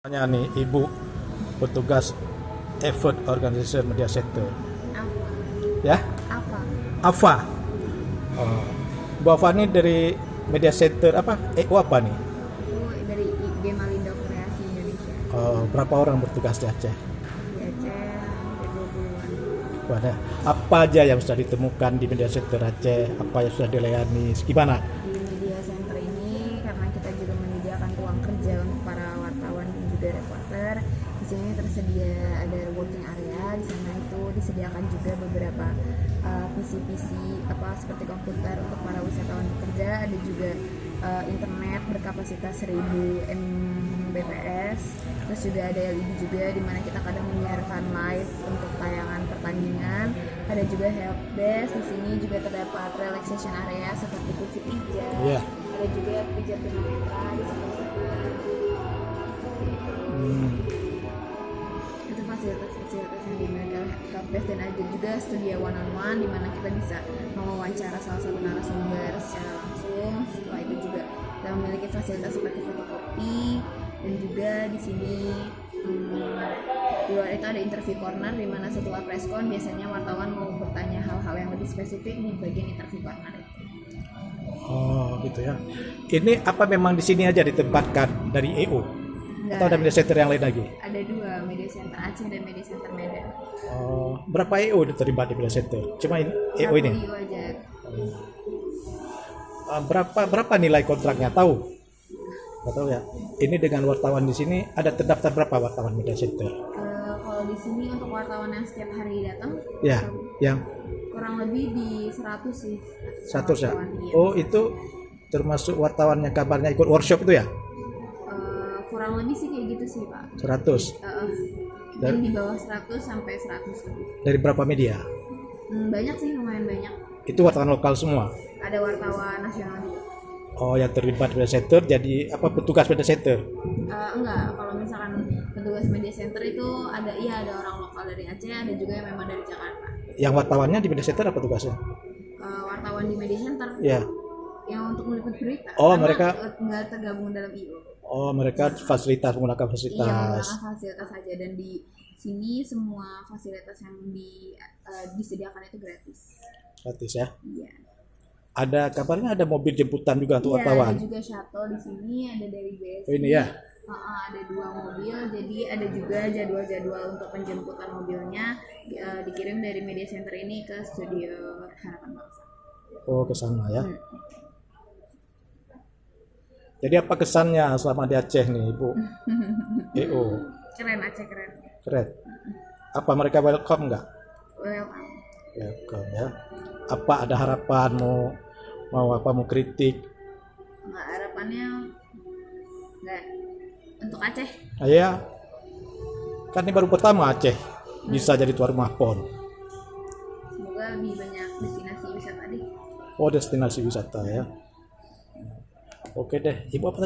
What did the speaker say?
Tanya nih Ibu petugas effort organization media center Apa? ya, Apa? AFA. Oh. Bu AFA ini dari media center apa? EO apa nih? Aku dari IG Malindo Kreasi Indonesia. Berapa orang bertugas di Aceh? Di Aceh hampir 20-an. Wadah. Apa aja yang sudah ditemukan di media center Aceh? Apa yang sudah dilayani? Gimana? Di media center ini karena kita juga menyediakan ruang kerja untuk para wartawan dan juga reporter. Di sini tersedia ada working area, di sana itu disediakan juga beberapa PC-PC seperti komputer untuk para wisatawan bekerja, ada juga internet berkapasitas 1000 Mbps, terus juga ada LED juga di mana kita kadang menyiarkan live untuk tayangan pertandingan, ada juga help desk, di sini juga terdapat relaxation area seperti kursi pijat, Iya. ada juga pijat tunanetra di sebelah sana. Itu fasilitas-fasilitas yang dimiliki oleh helpdesk, dan ada juga studio one on one di mana kita bisa mewawancara salah satu narasumber secara langsung. Setelah itu juga kita memiliki fasilitas seperti fotokopi, dan juga di sini di luar itu ada interview corner di mana setelah preskon biasanya wartawan mau bertanya hal-hal yang lebih spesifik di bagian interview corner itu. Oh, gitu ya. Ini apa memang di sini aja ditempatkan dari EO? Atau ada media center yang lain lagi? Ada dua, media center Aceh dan media center Medan. Berapa EO terlibat di media center? Cuma EO ini? Satu aja. Berapa nilai kontraknya, tahu? Nggak tahu ya. Ini dengan wartawan di sini ada terdaftar berapa wartawan media center? Kalau di sini untuk wartawan yang setiap hari datang, Ya, yang kurang lebih di 100 sih. 100 ya. Wartawan, iya. Oh, itu termasuk wartawan yang kabarnya ikut workshop itu ya? Kurang lebih sih kayak gitu sih, Pak. 100. Mungkin di bawah 100 sampai 100 lebih. Dari berapa media? Banyak sih, lumayan banyak. Itu wartawan lokal semua. Ada wartawan nasional juga. Oh, yang terlibat media center jadi apa, petugas media center? Enggak, kalau misalkan petugas media center itu ada orang lokal dari Aceh, ada juga yang memang dari Jakarta. Yang wartawannya di media center apa tugasnya? Wartawan di media center Ya. yang untuk meliput berita. Oh, karena mereka nggak tergabung dalam IO. Oh, mereka fasilitas, menggunakan Iya, fasilitas. menggunakan fasilitas saja, dan di sini semua fasilitas yang disediakan itu gratis. Gratis ya. Iya. Ada kabarnya ada mobil jemputan juga untuk Iya, wartawan. ada juga shuttle di sini, ada dari BSI. Oh, ini ya. Ada 2 mobil, jadi ada juga jadwal-jadwal untuk penjemputan mobilnya dikirim dari media center ini ke studio Harapan Bangsa. Oh, ke sana ya. Jadi apa kesannya selama di Aceh nih, Ibu? EO. Keren, Aceh keren. Keren. Apa mereka welcome nggak? Welcome. Welcome ya. Apa ada harapan mau kritik? Nggak, harapannya nggak untuk Aceh. Ya, kan ini baru pertama Aceh bisa jadi tuan rumah PON. Semoga lebih banyak destinasi wisata deh. Oh, destinasi wisata ya. Oke deh, Ibu apa tadi?